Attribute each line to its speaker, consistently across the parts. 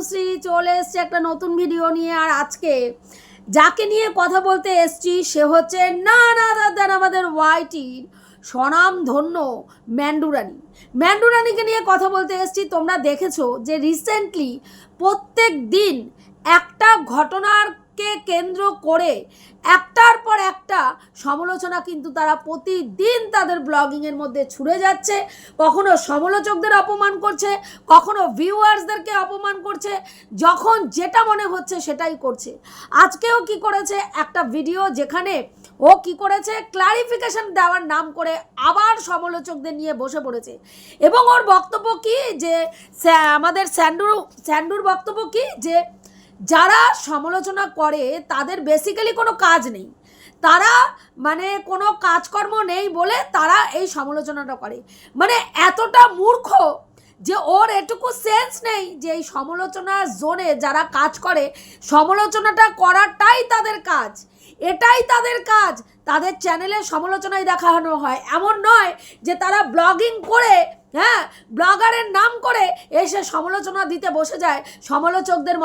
Speaker 1: তনুশ্রী চলে এসছে একটা নতুন ভিডিও নিয়ে। আর আজকে যাকে নিয়ে কথা বলতে এসছি সে হচ্ছে না আমাদের ওয়াইটির স্বনামধন্য ম্যান্ডুরানি। ম্যান্ডুরানিকে নিয়ে কথা বলতে এসছি। তোমরা দেখেছো যে রিসেন্টলি প্রত্যেক দিন একটা ঘটনাকে কেন্দ্র করে একটার পর একটা সমালোচনা কিন্তু তারা প্রতিদিন তাদের ব্লগিংয়ের মধ্যে ছুড়ে যাচ্ছে। কখনো সমালোচকদের অপমান করছে, কখনো ভিউয়ার্সদেরকে অপমান করছে, যখন যেটা মনে হচ্ছে সেটাই করছে। আজকেও কি করেছে একটা ভিডিও, যেখানে ও কি করেছে ক্লারিফিকেশন দেওয়ার নাম করে আবার সমালোচকদের নিয়ে বসে পড়েছে। এবং ওর বক্তব্য কি যে আমাদের স্যান্ডুর বক্তব্য কি যে যারা সমালোচনা করে তাদের বেসিক্যালি কোনো কাজ নেই, তারা মানে কোনো কাজকর্ম নেই বলে তারা এই সমালোচনাটা করে। মানে এতটা মূর্খ যে ওর এটুকু সেন্স নেই যে এই সমালোচনার জোনে যারা কাজ করে সমালোচনাটা করাটাই তাদের কাজ, এটাই তাদের কাজ। তাদের চ্যানেলে সমালোচনায় দেখানো হয়, এমন নয় যে তারা ব্লগিং করে ব্লগারের নাম করে এসে সমালোচনা দিতে বসে যায় সমালোচকদের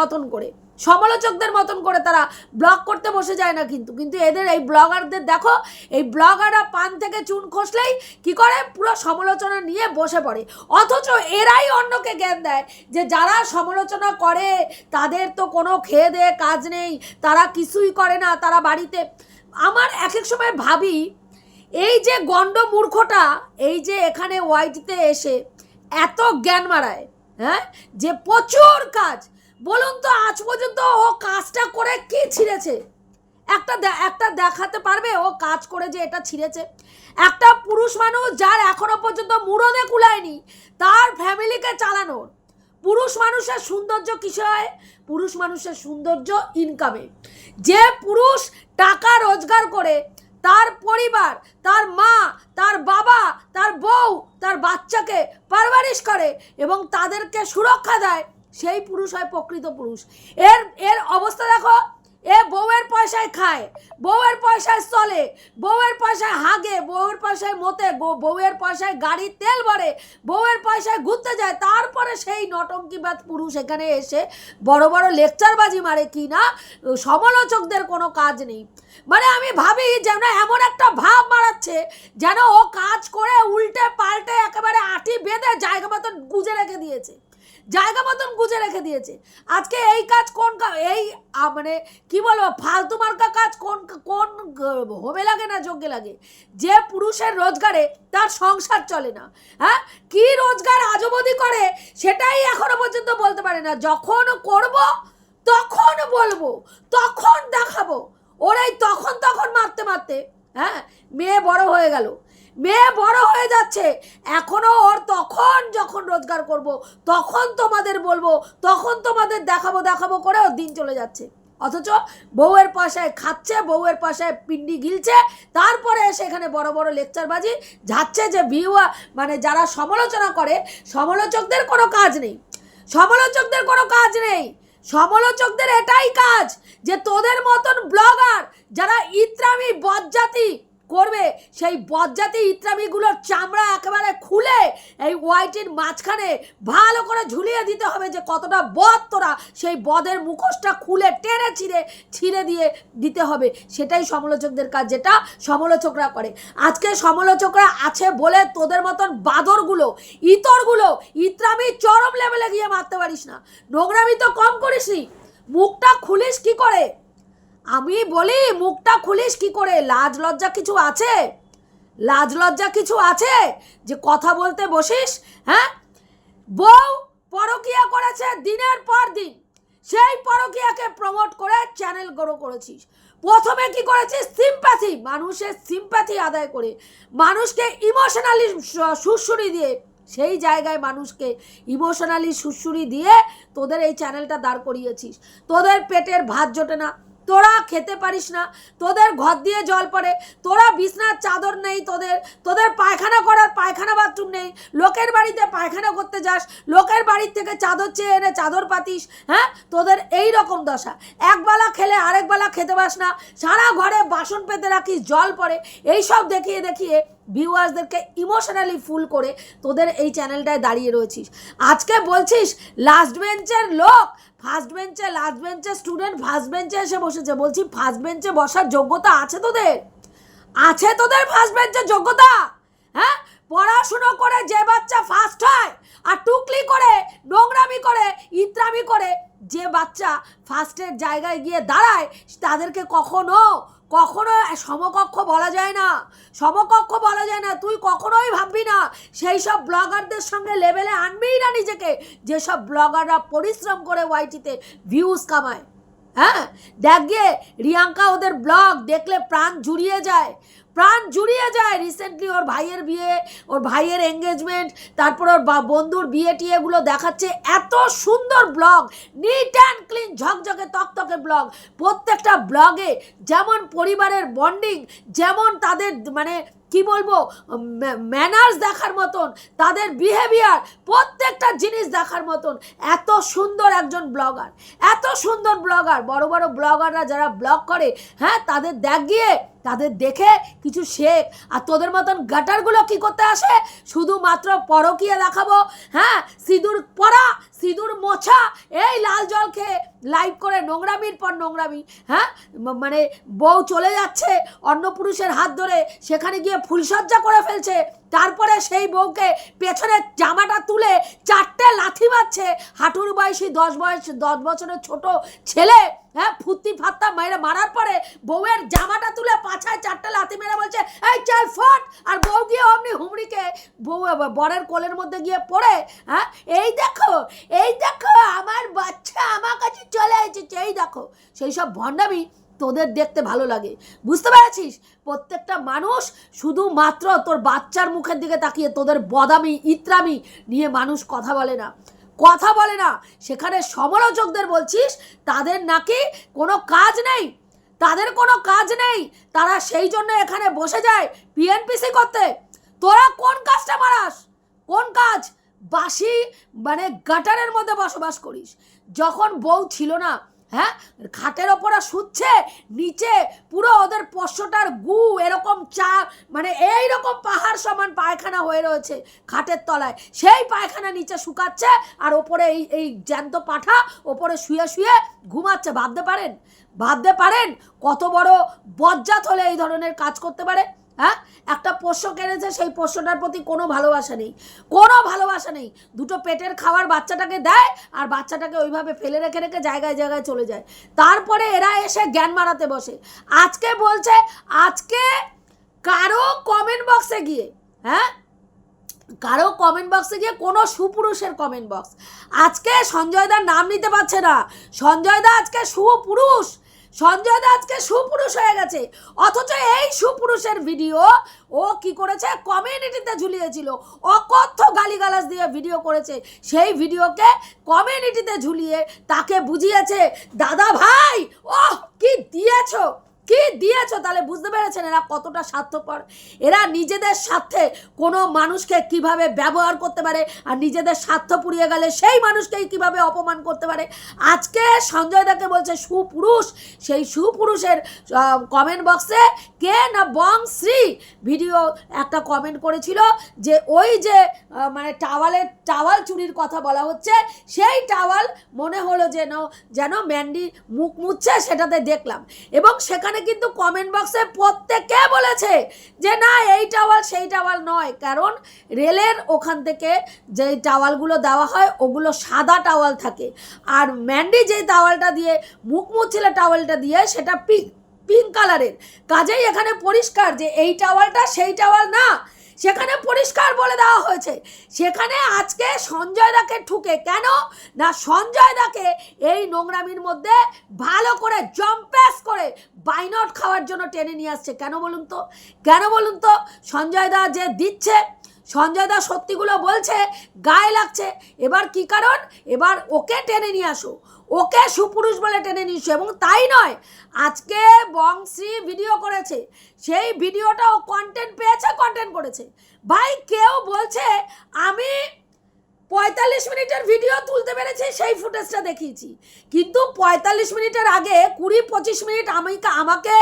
Speaker 1: মতন করে তারা ব্লগ করতে বসে যায় না। কিন্তু এদের এই ব্লগারদের দেখো, এই ব্লগাররা পান থেকে চুন খসলেই কি করে পুরো সমালোচনা নিয়ে বসে পড়ে। অথচ এরাই অন্যকে জ্ঞান দেয় যে যারা সমালোচনা করে তাদের তো কোনো খেয়ে দেয়ে কাজ নেই, তারা কিছুই করে না, তারা বাড়িতে। আমার এক এক সময় ভাবি এই যে গণ্ড মূর্খটা এই যে এখানে ওয়াইটিতে এসে এত জ্ঞান মারায়, যে প্রচুর কাজ, বলুন তো আজ পর্যন্ত ও কাজটা করে কি ছিঁড়েছে? একটা দেখাতে পারবে ও কাজ করে যে এটা ছিঁড়েছে? একটা পুরুষ মানুষ যার এখনো পর্যন্ত মুরদে কুলায়নি তার ফ্যামিলিকে চালানোর। পুরুষ মানুষের সৌন্দর্য কিসে হয়? পুরুষ মানুষের সৌন্দর্য ইনকামে। যে পুরুষ টাকা রোজগার করে তার পরিবার, তার মা, তার বাবা, তার বউ, তার বাচ্চাকে পারভারিশ করে এবং তাদেরকে সুরক্ষা দেয়, সেই পুরুষ হয় প্রকৃত পুরুষ। এর অবস্থা দেখো, এ বউয়ের পয়সায় খায়, বউয়ের পয়সায় চলে, বউয়ের পয়সায় হাগে, বউয়ের পয়সায় মতে, বউয়ের পয়সায় গাড়ির তেল ভরে, বউয়ের পয়সায় ঘুরতে যায়। তারপরে সেই নটঙ্কিবাদ পুরুষ এখানে এসে বড় বড় লেকচারবাজি মারে কি না, সমালোচকদের কোনো কাজ নেই। মানে আমি ভাবি যেন এমন একটা ভাব মারাচ্ছে যেন ও কাজ করে উল্টে পাল্টে একেবারে আঁটি বেঁধে জায়গা মতন গুজে রেখে দিয়েছে। আজকে এই কাজ কোন এই মানে কি বলবো ফালতু মার্কা কাজ কোন হবে লাগে না যোগ্যে লাগে? যে পুরুষের রোজগারে তার সংসার চলে না, কি রোজগার আজবদি করে সেটাই এখনো পর্যন্ত বলতে পারে না। যখন করব তখন বলবো, তখন দেখাবো। ওরাই তখন মারতে মেয়ে বড় হয়ে গেল, মেয়ে বড় হয়ে যাচ্ছে, এখনো ওর তখন যখন রোজগার করব তখন তোমাদের বলবো, তখন তোমাদের দেখাবো করে ওর দিন চলে যাচ্ছে। অথচ বউয়ের পয়সায় খাচ্ছে, বউয়ের পয়সায় পিন্ডি গিলছে, তারপরে সেখানে বড় বড় লেকচারবাজি যাচ্ছে যে ভিউয়ার মানে যারা সমালোচনা করে সমালোচকদের কোনো কাজ নেই। সমালোচকদের এটাই কাজ যে তোদের মতন ব্লগার যারা ইত্রামি বজ্জাতি করবে, সেই বজ্জাতি ইত্রামিগুলোর চামড়া একেবারে খুলে এই ওয়াইটির মাঝখানে ভালো করে ঝুলিয়ে দিতে হবে যে কতটা বদ তোরা, সেই বদের মুখোশটা খুলে টেনে ছিঁড়ে দিয়ে দিতে হবে। সেটাই সমালোচকদের কাজ, যেটা সমালোচকরা করে। আজকে সমালোচকরা আছে বলে তোদের মতন বাদরগুলো, ইত্রামি চরম লেভেলে গিয়ে মারতে পারিস না। নোংরামি তো কম করিসনি, মুখটা খুলিস কি করে? আমি বলি মুখটা খুলিস কি করে? লাজ লজ্জা কিছু আছে যে কথা বলতে বসিস? বউ পরকিয়া করেছে দিনের পর দিন, সেই পরকিয়াকে প্রমোট করে চ্যানেল গ্রো করেছিস। প্রথমে কি করেছিস? সিম্প্যাথি, মানুষের সিম্প্যাথি আদায় করে, মানুষকে ইমোশনালি সুরসুরি দিয়ে, সেই জায়গায় মানুষকে ইমোশনালি সুরসুরি দিয়ে তোদের এই চ্যানেলটা দাঁড় করিয়েছিস। তোদের পেটের ভাত জোটে না, তোরা খেতে পারিস না, তোদের ঘর দিয়ে জল পড়ে, তোরা বিছনার চাদর নেই, তোদের পায়খানা করার পায়খানা বাথরুম নেই, লোকের বাড়িতে পায়খানা করতে যাস, লোকের বাড়ির থেকে চাদর চেয়ে এনে চাদর পাতিস। তোদের এই রকম দশা, একবেলা খেলে আরেক বেলা খেতে পাস না, সারা ঘরে বাসন পেতে রাখিস, জল পড়ে। এইসব দেখিয়ে ভিউয়ার্সদেরকে ইমোশনালি ফুল করে তোদের এই চ্যানেলটায় দাঁড়িয়ে রয়েছিস। আজকে বলছিস লাস্ট বেঞ্চের লোক, ফার্স্ট বেঞ্চে, লাস্ট বেঞ্চের স্টুডেন্ট ফার্স্ট বেঞ্চে এসে বসেছে। বলছি ফার্স্ট বেঞ্চে বসার যোগ্যতা আছে তোদের? আছে তোদের ফার্স্ট বেঞ্চের যোগ্যতা? হ্যাঁ, পড়াশুনো করে যে বাচ্চা ফার্স্ট হয় আর টুকলি করে, নোংরামি করে, ইত্রামি করে যে বাচ্চা ফার্স্টের জায়গায় গিয়ে দাঁড়ায়, তাদেরকে কখনো সমকক্ষ বলা যায় না, সমকক্ষ বলা যায় না। তুই কখনোই ভাববি না সেই সব ব্লগারদের সঙ্গে লেভেলে আনবিই না নিজেকে, যেসব ব্লগাররা পরিশ্রম করে ওয়াইটিতে ভিউজ কামায়। হ্যাঁ, দেখ গিয়ে রিয়াঙ্কা, ওদের ব্লগ দেখলে প্রাণ জুড়িয়ে যায়, প্রাণ জুড়িয়ে যায়। রিসেন্টলি ওর ভাইয়ের বিয়ে, ওর ভাইয়ের এঙ্গেজমেন্ট, তারপর ওর বন্ধুর বিয়ে টিয়েগুলো দেখাচ্ছে। এত সুন্দর ব্লগ, নিট অ্যান্ড ক্লিন, ঝকঝকে তকতকে ব্লগ। প্রত্যেকটা ব্লগে যেমন পরিবারের বন্ডিং, যেমন তাদের মানে কি বলবো ম্যানার্স দেখার মতন, তাদের বিহেভিয়ার, প্রত্যেকটা জিনিস দেখার মতন। এত সুন্দর একজন ব্লগার, এত সুন্দর ব্লগার। বড় বড় ব্লগাররা যারা ব্লগ করে, হ্যাঁ, তাদের দেখ গিয়ে, তাদের দেখে কিছু শেখ। আর তোদের মতন গাটারগুলো কি করতে আসে? শুধুমাত্র পরকীয়া দেখাবো, হ্যাঁ, সিঁদুর পরা, সিঁদুর মোছা, এই লাল জল খেয়ে লাইভ করে নোংরামির পর নোংরামি। হ্যাঁ, মানে বউ চলে যাচ্ছে অন্য পুরুষের হাত ধরে, সেখানে গিয়ে ফুলসজ্জা করে ফেলছে, তারপরে সেই বউকে পেছনে জামাটা তুলে 4টে লাথি মারছে। হাঁটুর বয়সী 10 বছরের ছোট ছেলে, হ্যাঁ, ফুর্তি ফাত্তা মেরে মারার পরে বউয়ের জামাটা তুলে পাছায় 4টে লাথি মেরে বলছে এই চল ফট। আর বউ গিয়ে অমনি হুমড়িকে বউ বরের কোলের মধ্যে গিয়ে পড়ে, হ্যাঁ, এই দেখো, এই দেখো আমার বাচ্চা আমার কাছে চলে এসেছে, এই দেখো। সেই সব ভণ্ডামি তোদের দেখতে ভালো লাগে, বুঝতে পেরেছিস? প্রত্যেকটা মানুষ শুধুমাত্র তোর বাচ্চার মুখের দিকে তাকিয়ে তোদের বদামি ইত্রামি নিয়ে মানুষ কথা বলে না, কথা বলে না। সেখানে সমালোচকদের বলছিস তাদের নাকি কোনো কাজ নেই, তাদের কোনো কাজ নেই, তারা সেই জন্য এখানে বসে যায় পিএনপিসি করতে। তোরা কোন কাজটা মারাস? কোন কাজ? বাসি মানে গাটারের মধ্যে বসবাস করিস। যখন বউ ছিল না, হ্যাঁ, খাটের ওপরে শুচ্ছে, নিচে পুরো ওদের পোষ্যটার গু এরকম মানে এইরকম পাহাড় সমান পায়খানা হয়ে রয়েছে খাটের তলায়, সেই পায়খানা নিচে শুকাচ্ছে, আর ওপরে এই জ্যান্ত পাঠা ওপরে শুয়ে শুয়ে ঘুমাচ্ছে। ভাবতে পারেন, ভাবতে পারেন কত বড় বজ্জাত হলে এই ধরনের কাজ করতে পারে? হ্যাঁ, একটা পোষ্য কিনেছে, সেই পোষ্যটার প্রতি কোনো ভালোবাসা নেই, কোনো ভালোবাসা নেই। দুটো পেটের খাবার বাচ্চাটাকে দেয়, আর বাচ্চাটাকে ওইভাবে ফেলে রেখে রেখে জায়গায় জায়গায় চলে যায়। তারপরে এরা এসে জ্ঞান মারাতে বসে। আজকে বলছে, আজকে কারো কমেন্ট বক্সে গিয়ে, হ্যাঁ, কারো কমেন্ট বক্সে গিয়ে কোনো সুপুরুষের কমেন্ট বক্স, আজকে সঞ্জয় দার নাম নিতে পারছে না। সঞ্জয় দা আজকে সুপুরুষ, সঞ্জয় দা আজকে সুপুরুষ হয়ে গেছে। অথচ এই সুপুরুষের ভিডিও ও কি করেছে? কমিউনিটিতে ঝুলিয়েছিল, অকথ্য গালিগালাজ দিয়ে ভিডিও করেছে। সেই ভিডিওকে কমিউনিটিতে ঝুলিয়ে তাকে বুঝিয়েছে, দাদা ভাই ওহ কি দিয়েছো, কি দিয়েছো। তাহলে বুঝতে পেরেছেন এরা কতটা স্বার্থপর। এরা নিজেদের স্বার্থে কোনো মানুষকে কিভাবে ব্যবহার করতে পারে, আর নিজেদের স্বার্থ পুড়িয়ে গেলে সেই মানুষকেই কিভাবে অপমান করতে পারে। আজকে সঞ্জয় দাকে বলছে সুপুরুষ। সেই সুপুরুষের কমেন্ট বক্সে কে না বংশ্রী ভিডিও একটা কমেন্ট করেছিল যে ওই যে মানে টাওয়াল চুরির কথা বলা হচ্ছে, সেই টাওয়াল মনে হলো যেন ম্যান্ডি মুখ মুছছে, সেটাতে দেখলাম। এবং সেখানে কিন্তু কমেন্ট বক্সে প্রত্যেকে বলেছে যে না এই টাওয়াল সেই টাওয়াল নয়, কারণ রেলের ওখান থেকে যে টাওয়ালগুলো দেওয়া হয় ওগুলো সাদা টাওয়াল থাকে, আর ম্যান্ডি যে টাওয়ালটা দিয়ে মুখ মুছছিল টাওয়ালটা দিয়ে সেটা পিঙ্ক কালারের। কাজেই এখানে পরিষ্কার যে এই টাওয়ালটা সেই টাওয়াল না, সেখানে পরিষ্কার বলে দেওয়া হয়েছে। সেখানে আজকে সঞ্জয় দাকে ঠুকে কেন না, সঞ্জয় দাকে এই নোংরামির মধ্যে ভালো করে জম্প্যাস করে বাইনট খাওয়ার জন্য টেনে নিয়ে আসছে। কেন বলুন তো, কেন বলুন তো? সঞ্জয় দা যে দিচ্ছে, সঞ্জয় দা সত্যিগুলো বলছে, গায়ে লাগছে। এবার কি কারণ? এবার ওকে টেনে নিয়ে আসো, ওকে সুপুরুষ বলে টেনে নিয়ে আসো। এবং তাই নয়, আজকে বংশ্রী ভিডিও করেছে, সেই ভিডিওটা ও কন্টেন্ট পেয়েছে, কন্টেন্ট করেছে। ভাই কেউ বলছে আমি 45 মিনিটের ভিডিও তুলতে পেরেছি, সেই ফুটেজটা দেখিয়েছি। কিন্তু 45 মিনিটের আগে 20-25 মিনিট আমাকে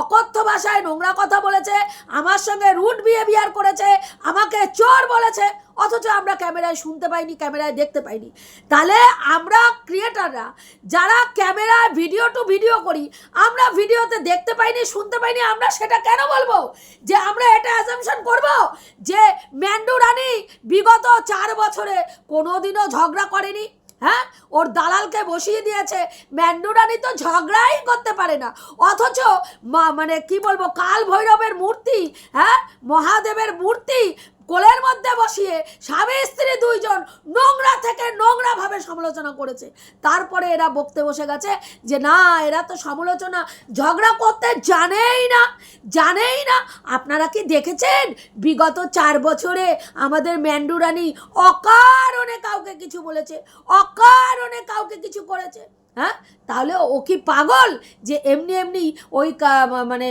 Speaker 1: অকথ্য ভাষায় নোংরা কথা বলেছে, আমার সঙ্গে রুড বিহেভিয়ার করেছে, আমাকে চোর বলেছে, অথচ আমরা ক্যামেরায় শুনতে পাইনি, ক্যামেরায় দেখতে পাইনি। তাহলে আমরা ক্রিয়েটাররা যারা ক্যামেরায় ভিডিও টু ভিডিও করি, আমরা ভিডিওতে দেখতে পাইনি, শুনতে পাইনি, আমরা সেটা কেন বলবো? যে আমরা এটা অ্যাজাম্পশন করব যে ম্যান্ডু রানী বিগত 4 বছরে কোনোদিনও ঝগড়া করেনি? হ্যাঁ, ওর দালালকে বসিয়ে দিয়েছে। ম্যান্ডু রানী তো ঝগড়াই করতে পারে না, অথচ মানে কি বলবো, কাল ভৈরবের মূর্তি, হ্যাঁ, মহাদেবের মূর্তি কোলের মধ্যে বসিয়ে স্বামী স্ত্রী দুইজন নোংরা থেকে নোংরা ভাবে সমালোচনা করেছে। তারপরে এরা বকতে বসে গেছে যে না, এরা তো সমালোচনা, ঝগড়া করতে জানেই না। আপনারা কি দেখেছেন বিগত 4 বছরে আমাদের ম্যান্ডু রানী অকারণে কাউকে কিছু বলেছে, অকারণে কাউকে কিছু করেছে? হ্যাঁ, তাহলে ও কি পাগল যে এমনি ওই মানে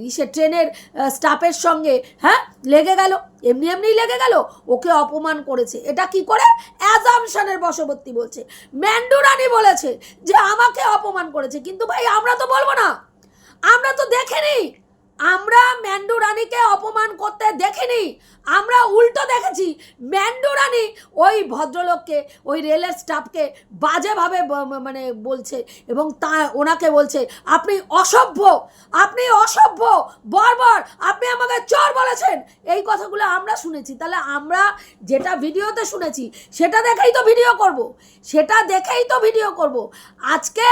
Speaker 1: ইসে ট্রেনের স্টাফের সঙ্গে, হ্যাঁ, লেগে গেল, এমনি লেগে গেল, ওকে অপমান করেছে। এটা কি করে? অ্যাজাম্পশনের বশবর্তী বলছে। ম্যান্ডু রানী বলেছে যে আমাকে অপমান করেছে, কিন্তু ভাই আমরা তো বলবো না, আমরা তো দেখিনি, আমরা ম্যান্ডু রানীকে অপমান করতে দেখিনি। আমরা উল্টো দেখেছি ম্যান্ডু রানী ওই ভদ্রলোককে, ওই রেলের স্টাফকে বাজেভাবে মানে বলছে, এবং ওনাকে বলছে আপনি অসভ্য, বর্বর, আপনি আমাকে চোর বলেছেন। এই কথাগুলো আমরা শুনেছি। তাহলে আমরা যেটা ভিডিওতে শুনেছি সেটা দেখেই তো ভিডিও করব। আজকে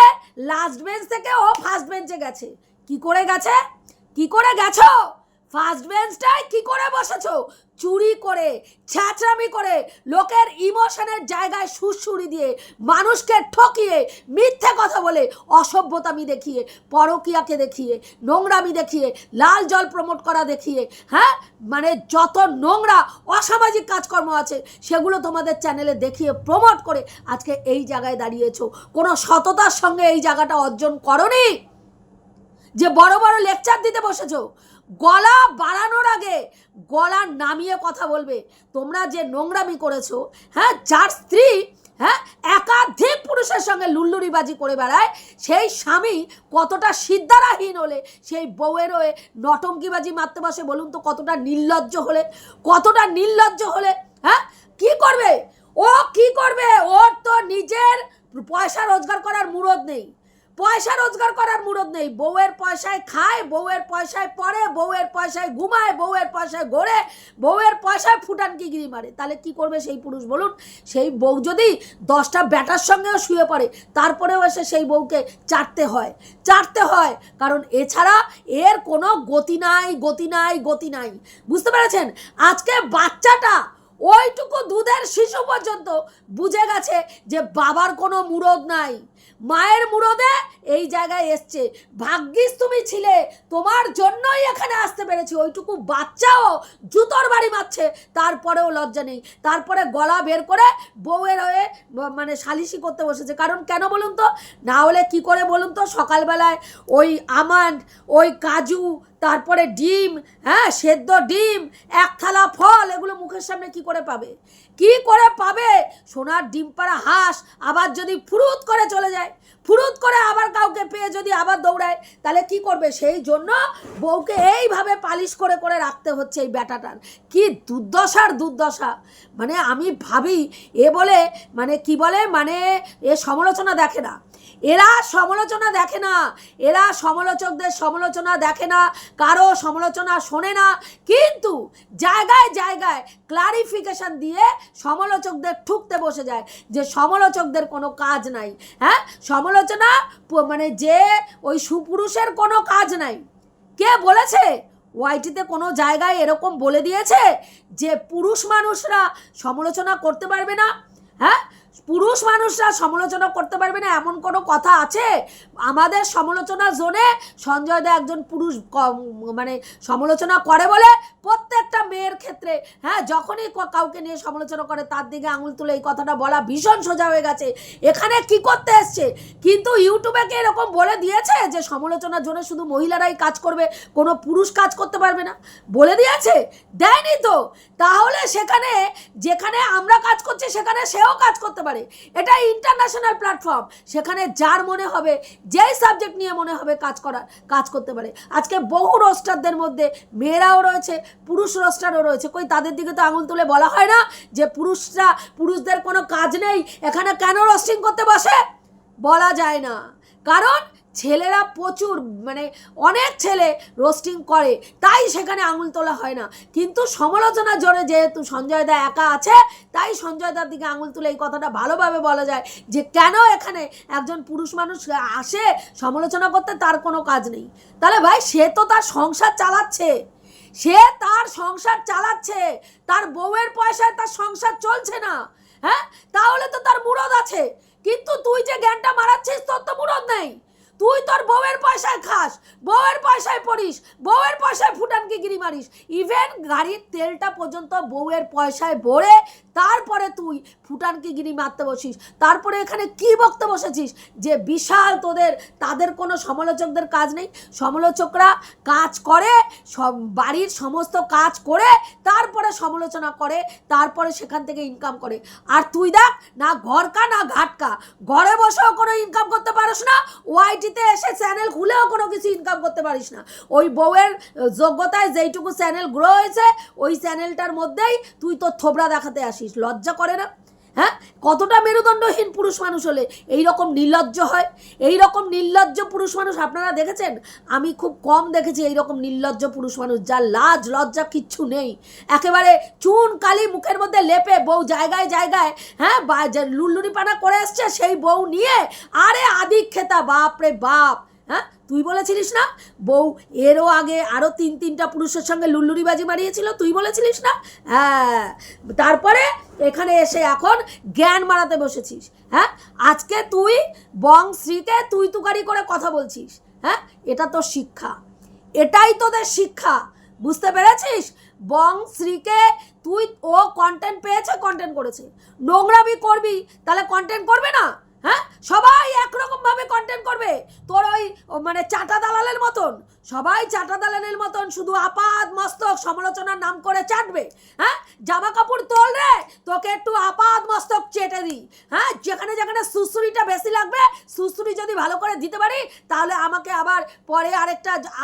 Speaker 1: লাস্ট বেঞ্চ থেকে ও ফার্স্ট বেঞ্চে গেছে। কি করে গেছো? ফার্স্ট বেঞ্চটায় কি করে বসেছো? চুরি করে, ছ্যাঁচড়ামি করে, লোকের ইমোশনের জায়গায় সুরসুরি দিয়ে, মানুষকে ঠকিয়ে, মিথ্যে কথা বলে, অসভ্যতামি দেখিয়ে, পরকীয়াকে দেখিয়ে, নোংরামি দেখিয়ে, লাল জল প্রমোট করা দেখিয়ে, হ্যাঁ, মানে যত নোংরা অসামাজিক কাজকর্ম আছে সেগুলো তোমাদের চ্যানেলে দেখিয়ে প্রমোট করে আজকে এই জায়গায় দাঁড়িয়েছো। কোনো সততার সঙ্গে এই জায়গাটা অর্জন করনি, যে বড় বড় লেকচার দিতে বসেছো। গলা বাড়ানোর আগে গলা নামিয়ে কথা বলবে। তোমরা যে নোংরামি করেছো, হ্যাঁ, যার স্ত্রী, হ্যাঁ, একাধিক পুরুষের সঙ্গে লুল্লুরিবাজি করে বেড়ায়, সেই স্বামী কতটা সিদ্ধারাহীন হলে সেই বউয়ের হয়ে নটঙ্কিবাজি মারতে বসে? বলুন তো, কতটা নির্লজ্জ হলে, হ্যাঁ, কি করবে ওর তো নিজের পয়সা রোজগার করার মুরদ নেই, বউয়ের পয়সায় খায়, বউয়ের পয়সায় পড়ে, বউয়ের পয়সায় ঘুমায়, বউয়ের পয়সায় ঘোরে, বউয়ের পয়সায় ফুটানকিগিরি মারে। তাহলে কি করবে সেই পুরুষ বলুন? সেই বউ যদি 10টা ব্যাটার সঙ্গেও শুয়ে পড়ে, তারপরেও এসে সেই বউকে চাটতে হয়, কারণ এছাড়া এর কোনো গতি নাই। বুঝতে পেরেছেন? আজকে বাচ্চাটা, ওইটুকু দুধের শিশু পর্যন্ত বুঝে গেছে যে বাবার কোনো মুরদ নাই, মায়ের মুরদে এই জায়গায় এসছে। ভাগ্যিস তুমি ছিলে, তোমার জন্যই এখানে আসতে পেরেছি। ওইটুকু বাচ্চাও জুতোর বাড়ি মারছে, তারপরেও লজ্জা নেই। তারপরে গলা বের করে বউয়ের হয়ে মানে সালিশি করতে বসেছে। কারণ কেন বলুন তো? না হলে কি করে বলুন তো? সকালবেলায় ওই আমন্ড, ওই কাজু, তারপরে ডিম, হ্যাঁ, সেদ্ধ ডিম, 1 থালা ফল, এগুলো মুখের সামনে কি করে পাবে? সোনার ডিম পাড়া হাঁস আবার যদি ফুরুত করে চলে যায়, ফুরুত করে আবার কাউকে পেয়ে যদি আবার দৌড়ায়, তাহলে কি করবে? সেই জন্য বউকে এইভাবে পালিশ করে রাখতে হচ্ছে এই ব্যাটাটার। কি দুর্দশা! মানে আমি ভাবি এ বলে মানে কি বলে, মানে এ সমালোচনা দেখে না, এরা সমালোচকদের সমালোচনা দেখে না, কারো সমালোচনা শোনে না, কিন্তু জায়গায় ক্লারিফিকেশন দিয়ে সমালোচকদের ঠুকতে বসে যায় যে সমালোচকদের কোনো কাজ নাই। হ্যাঁ, সমালোচনা মানে যে ওই সুপুরুষের কোনো কাজ নাই। কে বলেছে? ওয়াইটিতে কোনো জায়গায় এরকম বলে দিয়েছে যে পুরুষ মানুষরা সমালোচনা করতে পারবে না? হ্যাঁ, পুরুষ মানুষরা সমালোচনা করতে পারবে না এমন কোনো কথা আছে? আমাদের সমালোচনা জোনে সঞ্জয় দা একজন পুরুষ মানে সমালোচনা করে বলে প্রত্যেকটা মেয়ের ক্ষেত্রে, হ্যাঁ, যখনই কাউকে নিয়ে সমালোচনা করে তার দিকে আঙুল তুলে এই কথাটা বলা ভীষণ সোজা হয়ে গেছে। এখানে কি করতে এসছে? কিন্তু ইউটিউবে কি এরকম বলে দিয়েছে যে সমালোচনার জন্য শুধু মহিলারাই কাজ করবে, কোনো পুরুষ কাজ করতে পারবে না? বলে দিয়েছে? দেয়নি তো। তাহলে সেখানে যেখানে আমরা কাজ করছি সেখানে সেও কাজ করতে পারে। এটা ইন্টারন্যাশনাল প্ল্যাটফর্ম, সেখানে যার মনে হবে, যেই সাবজেক্ট নিয়ে মনে হবে কাজ করতে পারে। আজকে বহু রোস্টারদের মধ্যে মেয়েরাও রয়েছে, পুরুষ রোস্টারও রয়েছে। কই তাদের দিকে তো আঙুল তুলে বলা হয় না যে পুরুষদের কোনো কাজ নেই, এখানে কেন রোস্টিং করতে বসে? বলা যায় না, কারণ ছেলেরা প্রচুর, মানে অনেক ছেলে রোস্টিং করে, তাই সেখানে আঙুল তোলা হয় না। কিন্তু সমালোচনা জোরে যেহেতু সঞ্জয় দা একা আছে, তাই সঞ্জয় দার দিকে আঙুল তুলে এই কথাটা ভালোভাবে বলা যায় যে কেন এখানে একজন পুরুষ মানুষ আসে সমালোচনা করতে, তার কোনো কাজ নেই। তাহলে ভাই সে তো তার সংসার চালাচ্ছে, তার বউয়ের পয়সায় তার সংসার চলছে না, হ্যাঁ? তাহলে তো তার মুরদ আছে। কিন্তু তুই যে জ্ঞানটা মারাচ্ছিস, তোর তো মুরদ নেই। তুই তোর বউয়ের পয়সায় খাস, বউয়ের পয়সায় পড়িস, বউয়ের পয়সায় ফুটানকে গিরি মারিস, ইভেন গাড়ির তেলটা পর্যন্ত বউয়ের পয়সায় ভরে তারপরে তুই ফুটানকে গিরি মারতে বসিস। তারপরে এখানে কি বকতে বসেছিস যে বিশাল তাদের কোনো সমালোচকদের কাজ নেই। সমালোচকরা কাজ করে, সব বাড়ির সমস্ত কাজ করে তারপরে সমালোচনা করে, তারপরে সেখান থেকে ইনকাম করে। আর তুই দেখ, না ঘরকা না ঘাটকা, ঘরে বসেও কোনো ইনকাম করতে পারিস না, ওয়াইটিতে এসে চ্যানেল খুলেও কোনো কিছু ইনকাম করতে পারিস না। ওই বউয়ের যোগ্যতায় যেইটুকু চ্যানেল গ্রো হয়েছে, ওই চ্যানেলটার মধ্যেই তুই তোর থোবরা দেখাতে আসিস। লজ্জা করে না? হ্যাঁ, কতটা মেরুদণ্ডহীন পুরুষ মানুষ হলে এইরকম নির্লজ্জ হয়? এইরকম নির্লজ্জ পুরুষ মানুষ আপনারা দেখেছেন? আমি খুব কম দেখেছি এইরকম নির্লজ্জ পুরুষ মানুষ, যার লাজ লজ্জা কিচ্ছু নেই। একেবারে চুন কালি মুখের মধ্যে লেপে বউ জায়গায় জায়গায়, হ্যাঁ, লুল্লুরি পানা করে এসছে, সেই বউ নিয়ে আরে আদিক খেতা, বাপ রে বাপ। হ্যাঁ, তুই বলেছিলিস না বউ এরও আগে আরও তিনটা পুরুষের সঙ্গে লুল্লুরিবাজি মারিয়েছিল? তুই বলেছিলিস না? হ্যাঁ, তারপরে এখানে এসে এখন জ্ঞান মারাতে বসেছিস। হ্যাঁ, আজকে তুই বংশ্রীকে তুই তুকারি করে কথা বলছিস। হ্যাঁ, এটা তোর শিক্ষা, এটাই তোদের শিক্ষা, বুঝতে পেরেছিস? বংশ্রীকে তুই, ও কন্টেন্ট পেয়েছে, কন্টেন্ট করেছে। নোংরামি করবি তাহলে কন্টেন্ট করবে না? হ্যাঁ, সবাই একরকম ভাবে কন্টেন্ট করবে, তোর ওই মানে চাটা দালালের মতন, সবাই চাটা দালালের মতন শুধু আপাদ মস্তক সমালোচনার নাম করে চাটবে। হ্যাঁ, জামা কাপড় তোল রে, তোকে একটু আপাদ মস্তক চেটে দিই। হ্যাঁ, যেখানে যেখানে সুসুরিটা বেশি লাগবে, সুসুরি যদি ভালো করে দিতে পারি, তাহলে আমাকে আবার পরে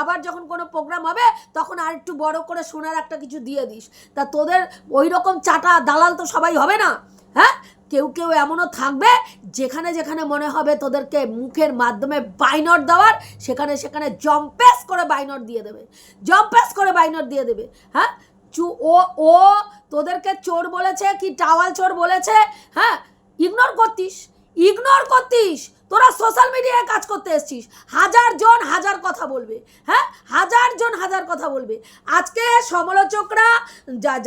Speaker 1: আবার যখন কোনো প্রোগ্রাম হবে তখন আর একটু বড় করে সোনার একটা কিছু দিয়ে দিস। তা তোদের ওই রকম চাটা দালাল তো সবাই হবে না। হ্যাঁ, কেউ কেউ এমনও থাকবে যেখানে যেখানে মনে হবে তোদেরকে মুখের মাধ্যমে বাইনট দেওয়ার, সেখানে সেখানে জম্পেস করে বাইনট দিয়ে দেবে। হ্যাঁ, ও তোদেরকে চোর বলেছে কি টাওয়াল চোর বলেছে, হ্যাঁ, ইগনোর করতিস। তোরা সোশ্যাল মিডিয়ায় কাজ করতে এসছিস, হাজার জন হাজার কথা বলবে। হ্যাঁ, হাজার জন হাজার কথা বলবে। আজকে সমালোচকরা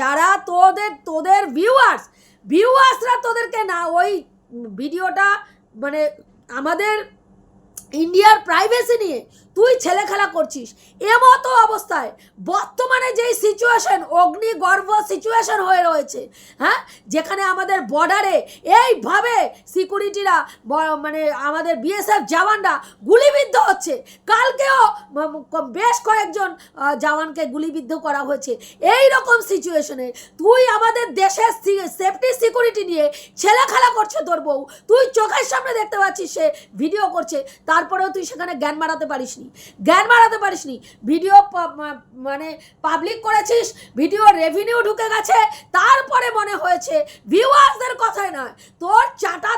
Speaker 1: যারা তোদের ভিউয়ার্সরা তোদেরকে না, ওই ভিডিওটা মানে আমাদের ইন্ডিয়ার প্রাইভেসি নিয়ে তুই ছেলে খেলা করছিস। এমতো অবস্থায় বর্তমানে যেই সিচুয়েশন, অগ্নিগর্ভ সিচুয়েশন হয়ে রয়েছে, হ্যাঁ, যেখানে আমাদের বর্ডারে এইভাবে সিকিউরিটিরা, মানে আমাদের বিএসএফ জওয়ানরা গুলিবিদ্ধ হচ্ছে, কালকেও বেশ কয়েকজন জওয়ানকে গুলিবিদ্ধ করা হয়েছে। এই রকম সিচুয়েশনে তুই আমাদের দেশের সেফটি সিকিউরিটি নিয়ে ছেলে খেলা করছে তোর বউ, তুই চোখের সামনে দেখতে পাচ্ছিস সে ভিডিও করছে, তারপরেও তুই সেখানে জ্ঞান মারাতে পারিসনি। ভিডিও মানে পাবলিক করেছিস, ভিডিও রেভিনিউ ঢুকে গেছে, তারপরে মনে হয়েছে ভিউয়ার্সদের কথাই নয়, তোর চাটা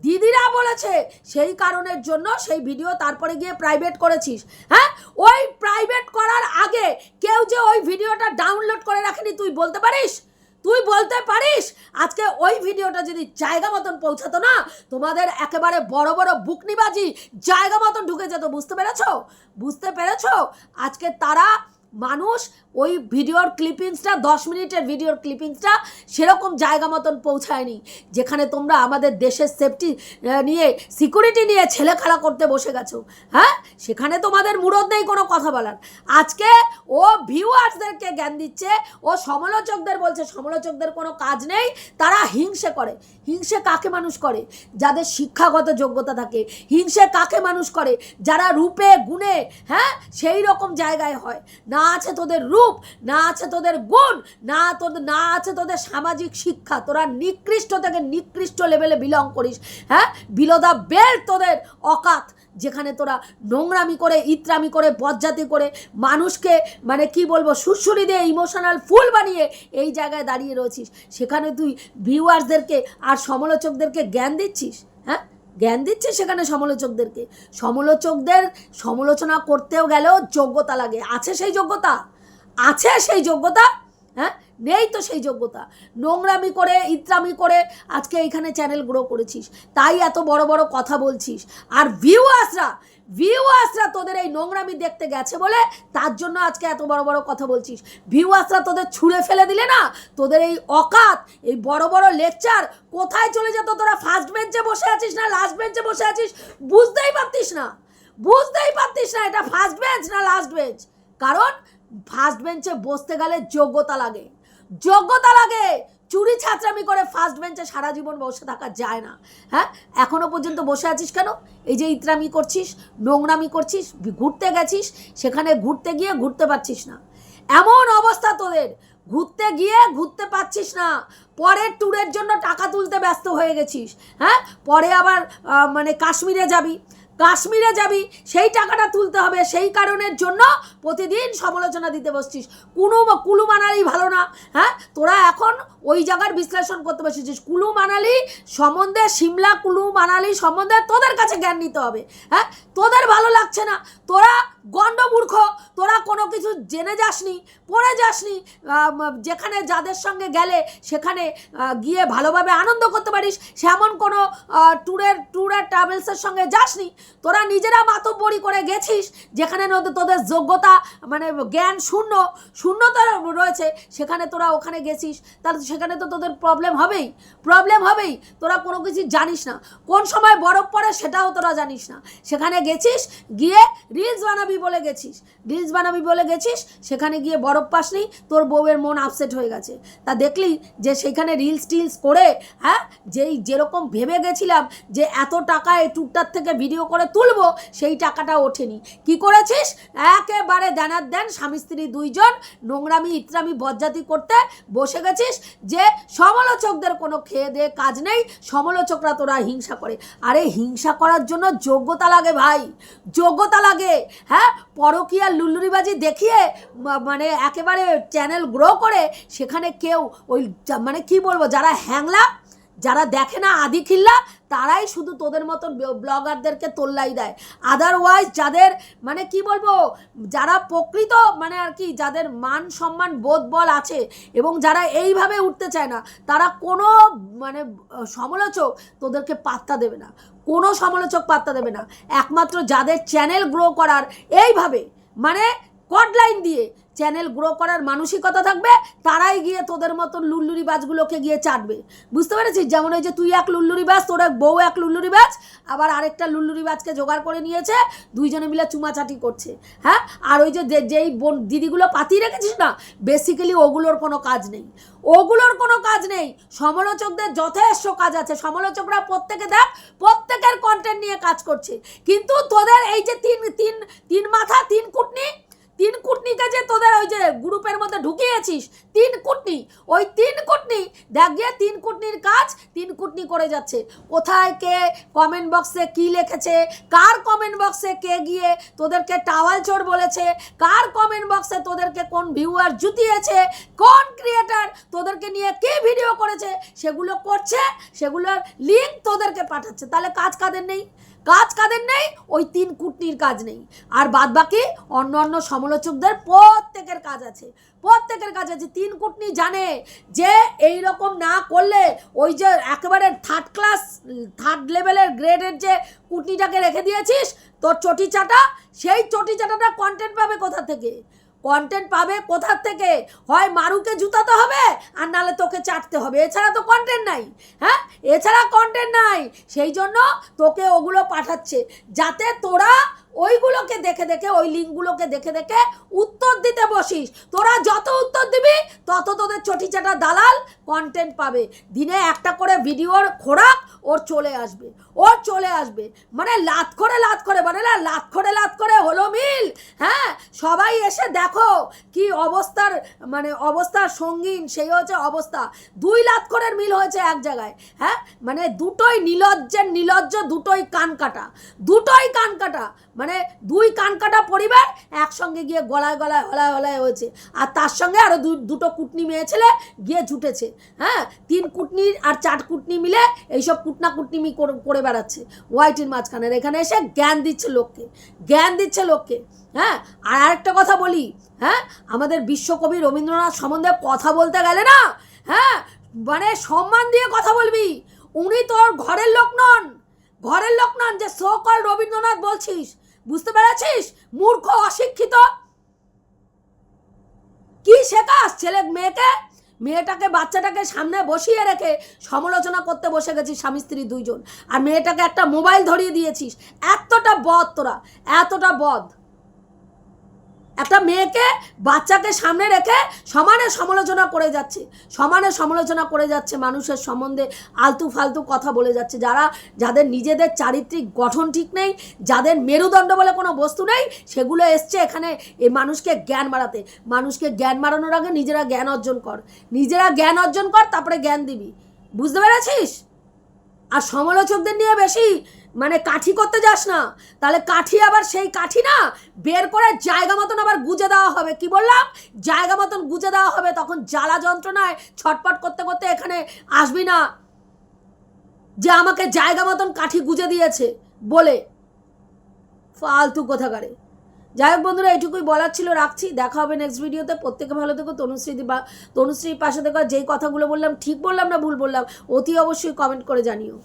Speaker 1: দিদিরা বলেছে, সেই কারণের জন্য সেই ভিডিও তারপরে গিয়ে প্রাইভেট করেছিস। হ্যাঁ, ওই প্রাইভেট করার আগে কেউ যে ওই ভিডিওটা ডাউনলোড করে রাখেনি তুই বলতে পারিস? আজকে ওই ভিডিওটা যদি জায়গা মতন পৌঁছাতো না, তোমাদের একেবারে বড় বড় বুকনিবাজি জায়গা মতন ঢুকে যেত। বুঝতে পেরেছো? আজকে তারা মানুষ ওই ভিডিওর ক্লিপিংসটা 10 মিনিটের ভিডিওর ক্লিপিংসটা সেরকম জায়গা মতন পৌঁছায়নি যেখানে তোমরা আমাদের দেশের সেফটি নিয়ে সিকিউরিটি নিয়ে ছেলে খেলা করতে বসে গেছো। হ্যাঁ, সেখানে তোমাদের মুরদ নেই কোনো কথা বলার। আজকে ও ভিউয়ার্সদেরকে জ্ঞান দিচ্ছে, ও সমালোচকদের বলছে সমালোচকদের কোনো কাজ নেই, তারা হিংসে করে। হিংসে কাকে মানুষ করে? যাদের শিক্ষাগত যোগ্যতা থাকে। হিংসে কাকে মানুষ করে? যারা রূপে গুণে হ্যাঁ সেই রকম জায়গায় হয়। না আছে তোদের রূপ, না আছে তোদের গুণ, না আছে তোদের সামাজিক শিক্ষা। তোরা নিকৃষ্ট থেকে নিকৃষ্ট লেভেলে বিলং করিস। হ্যাঁ, বিলো দ্য বেল্ট তোদের অকাত, যেখানে তোরা নোংরামি করে, ইত্রামি করে, বজ্জাতি করে মানুষকে মানে কি বলবো সুরসুরি দিয়ে ইমোশনাল ফুল বানিয়ে এই জায়গায় দাঁড়িয়ে রয়েছিস। সেখানে তুই ভিউয়ার্সদেরকে আর সমালোচকদেরকে জ্ঞান দিচ্ছিস। হ্যাঁ, জ্ঞান দিচ্ছে সেখানে সমালোচকদেরকে। সমালোচকদের সমালোচনা করতেও গেলেও যোগ্যতা লাগে। আছে সেই যোগ্যতা? আছে সেই যোগ্যতা? হ্যাঁ, নেই তো সেই যোগ্যতা। নোংরামি করে, ইত্রামি করে আজকে এইখানে চ্যানেল গ্রো করেছিস, তাই এত বড় বড় কথা বলছিস। আর ভিউয়ার্সরা তোদের এই নোংরামি দেখতে গেছে বলে তার জন্য আজকে এত বড় বড় কথা বলছিস। ভিউয়ার্সরা তোদের ছুঁড়ে ফেলে দিলে না, তোদের এই অকাত, এই বড় বড় লেকচার কোথায় চলে যেত? তোরা ফার্স্ট বেঞ্চে বসে আছিস না লাস্ট বেঞ্চে বসে আছিস বুঝতেই পারতিস না। এটা ফার্স্ট বেঞ্চ না লাস্ট বেঞ্চ। কারণ ফার্স্ট বেঞ্চে বসতে গেলে যোগ্যতা লাগে। চুরি ছাত্রামি করে ফার্স্ট বেঞ্চে সারা জীবন বসে থাকা যায় না। হ্যাঁ, এখনো পর্যন্ত বসে আছিস কেন? এই যে ইত্রামি করছিস, নোংরামি করছিস, ঘুরতে গেছিস, সেখানে ঘুরতে গিয়ে ঘুরতে পারছিস না। এমন অবস্থা তোদের, ঘুরতে গিয়ে ঘুরতে পারছিস না। পরের ট্যুরের জন্য টাকা তুলতে ব্যস্ত হয়ে গেছিস। হ্যাঁ, পরে আবার মানে কাশ্মীরে যাবি, সেই টাকাটা তুলতে হবে, সেই কারণের জন্য প্রতিদিন সমালোচনা দিতে বসছিস। কুলু মানালি ভালো না? হ্যাঁ, তোরা এখন ওই জায়গার বিশ্লেষণ করতে বসেছিস। কুলু মানালি সম্বন্ধে, সিমলা কুলু মানালি সম্বন্ধে তোদের কাছে জ্ঞান নিতে হবে। হ্যাঁ, তোদের ভালো লাগছে না, তোরা গণ্ডমূর্খ, তোরা কোনো কিছু জেনে যাসনি, পড়ে যাসনি। যেখানে যাদের সঙ্গে গেলে সেখানে গিয়ে ভালোভাবে আনন্দ করতে পারিস সেমন কোনো ট্যুর অ্যান্ড ট্রাভেলসের সঙ্গে যাসনি। তোরা নিজেরা মাতব্বরি করে গেছিস, যেখানে তোদের যোগ্যতা মানে জ্ঞান শূন্যতা রয়েছে, সেখানে তোরা ওখানে গেছিস। তাহলে সেখানে তো তোদের প্রবলেম হবেই। তোরা কোনো কিছু জানিস না, কোন সময় বরফ পড়ে সেটাও তোরা জানিস না। সেখানে গেছিস, গিয়ে রিলস বানাবি বলে গেছিস, সেখানে গিয়ে বরফ পাসনি, তোর বউয়ের মন আপসেট হয়ে গেছে। তা দেখলি যে সেইখানে রিলস করে হ্যাঁ যেরকম ভেবে গেছিলাম যে এত টাকা এই ট্যুরটার থেকে ভিডিও করে তুলবো, সেই টাকাটা ওঠেনি। কি করেছিস? একেবারে দেন স্বামী স্ত্রী দুইজন নোংরামি ইত্রামি বজ্জাতি করতে বসে গেছিস, যে সমালোচকদের কোনো খেয়ে দিয়ে কাজ নেই, সমালোচকরা তোরা হিংসা করে। আরে হিংসা করার জন্য যোগ্যতা লাগে ভাই, যোগ্যতা লাগে। হ্যাঁ, পরকীয়া লুল্লুরিবাজি দেখিয়ে মানে একেবারে চ্যানেল গ্রো করে সেখানে কেউ ওই মানে কি বলবো, যারা হ্যাংলা, যারা দেখে না আদি খিল্লা, তারাই শুধু তোদের মতন ব্লগারদেরকে তোল্লাই দেয়। আদারওয়াইজ যাদের মানে কি বলবো, যারা প্রকৃত মানে আর কি যাদের মান সম্মান বোধ বল আছে এবং যারা এইভাবে উঠতে চায় না, তারা কোনো মানে সমালোচক তোদেরকে পাত্তা দেবে না, কোনো সমালোচক পাত্তা দেবে না। একমাত্র যাদের চ্যানেল গ্রো করার এইভাবে মানে কডলাইন দিয়ে চ্যানেল গ্রো করার মানসিকতা থাকবে, তারাই গিয়ে তোদের মতন লুল্লুরিবাজগুলোকে গিয়ে চাটবে। বুঝতে পেরেছিস? যেমন ওই যে তুই এক লুল্লুরিবাজ, তোর এক বউ এক লুল্লুরিবাজ, আবার আরেকটা লুল্লুরিবাজকে জোগাড় করে নিয়েছে, দুইজনে মিলে চুমাচাটি করছে। হ্যাঁ, আর ওই যে যেই বোন দিদিগুলো পাতিয়ে রেখেছিস না, বেসিক্যালি ওগুলোর কোনো কাজ নেই। সমালোচকদের যথেষ্ট কাজ আছে। সমালোচকরা প্রত্যেকের কন্টেন্ট নিয়ে কাজ করছে, কিন্তু তোদের এই যে তিন মাথা তিন কুটনিকে যে তোদের ওই যে গ্রুপের মধ্যে ঢুকিয়েছিস, ওই তিন কুটনি দেখ গিয়ে তিন কুটনির কাজ তিন কুটনি করে যাচ্ছে। কোথায় কে কমেন্ট বক্সে কি লিখেছে, কার কমেন্ট বক্সে কে গিয়ে তোদেরকে টাওয়াল চোর বলেছে, কার কমেন্ট বক্সে তোদেরকে কোন ভিউয়ার জুতিয়েছে, কোন ক্রিয়েটার তোদেরকে নিয়ে কি ভিডিও করেছে, সেগুলো করছে, সেগুলোর লিঙ্ক তোদেরকে পাঠাচ্ছে। তাহলে কাজ কাদের নেই? ওই তিন কুটনির কাজ নেই। আর বাদ বাকি অন্য সমালোচকদের প্রত্যেকের কাজ আছে। তিন কুটনি জানে যে এই রকম না করলে ওই যে একেবারে থার্ড লেভেলের গ্রেডের যে কুটনিটাকে রেখে দিয়েছিস তোর চটি চাটা, সেই চটি চাটাটা কন্টেন্ট পাবে কোথা থেকে? কন্টেন্ট পাবে কোথার থেকে? হয় মারুকে জুতাতে হবে আর নালে তোকে চাটতে হবে, এছাড়া তো কন্টেন্ট নাই। হ্যাঁ, এছাড়া কন্টেন্ট নাই। সেই জন্য তোকে ওগুলো পাঠাচ্ছে যাতে তোরা ওইগুলোকে দেখে দেখে, ওই লিঙ্কগুলোকে দেখে দেখে উত্তর দিতে বসিস। তোরা যত উত্তর দিবি তত তোদের চটি চাটা দালাল কন্টেন্ট পাবে। দিনে একটা করে ভিডিওর খোরাক ওর চলে আসবে, ওর চলে আসবে। মানে লাত করে মানে না, লাত করে হলো মিল। হ্যাঁ, সবাই এসে দেখো কি অবস্থার, মানে অবস্থার সঙ্গীন সেই হচ্ছে অবস্থা। 2 লাত করে মিল হয়েছে এক জায়গায়। হ্যাঁ, মানে দুটোই নিলজ্জ, দুটোই কান কাটা, মানে 2 কান কাটা পরিবার একসঙ্গে গিয়ে গলায় হলায় হয়েছে। আর তার সঙ্গে আরো দুটো কুটনি মেয়ে ছেলে গিয়ে জুটেছে। হ্যাঁ, 3 কুটনি আর 4 কুটনি মিলে এইসব কুটনাকুটনি করে বেড়াচ্ছে ওয়াইটির মাঝখানে। এখানে এসে জ্ঞান দিচ্ছে লোককে। হ্যাঁ, আর আরেকটা কথা বলি, হ্যাঁ, আমাদের বিশ্বকবি রবীন্দ্রনাথ সম্বন্ধে কথা বলতে গেলে না, হ্যাঁ, মানে সম্মান দিয়ে কথা বলবি। উনি তোর ঘরের লোক নন যে সো কল রবীন্দ্রনাথ বলছিস। বুঝতে পেরেছিস? মূর্খ, অশিক্ষিত। কি শেখাস ছেলে মেয়েটাকে বাচ্চাটাকে সামনে বসিয়ে রেখে সমালোচনা করতে বসে গেছিস স্বামী স্ত্রী 2 জন, আর মেয়েটাকে একটা মোবাইল ধরিয়ে দিয়েছিস। এতটা বদ তোরা, এতটা বদ। একটা মেয়েকে বাচ্চাকে সামনে রেখে সমানে সমালোচনা করে যাচ্ছে মানুষের সম্বন্ধে আলতু ফালতু কথা বলে যাচ্ছে। যাদের নিজেদের চারিত্রিক গঠন ঠিক নেই, যাদের মেরুদণ্ড বলে কোনো বস্তু নেই, সেগুলো এসছে এখানে এই মানুষকে জ্ঞান বাড়াতে। মানুষকে জ্ঞান বাড়ানোর আগে নিজেরা জ্ঞান অর্জন কর, তারপরে জ্ঞান দিবি। বুঝতে পেরেছিস? আর সমালোচকদের নিয়ে বেশি মানে কাঠি করতে যাস না, তাহলে কাঠি আবার সেই কাঠি না বের করে জায়গা মতন আবার গুজে দেওয়া হবে। কি বললাম? জায়গা মতন গুজে দেওয়া হবে। তখন জ্বালা যন্ত্রণায় ছটপট করতে করতে এখানে আসবি না যে আমাকে জায়গা মতন কাঠি গুজে দিয়েছে বলে। ফালতু কথাকারে। যাই হোক বন্ধুরা, এইটুকুই বলার ছিল, রাখছি। দেখা হবে নেক্সট ভিডিওতে। প্রত্যেকে ভালো থেকো। তনুশ্রীর পাশে থেকো। যেই কথাগুলো বললাম ঠিক বললাম না ভুল বললাম অতি অবশ্যই কমেন্ট করে জানিও।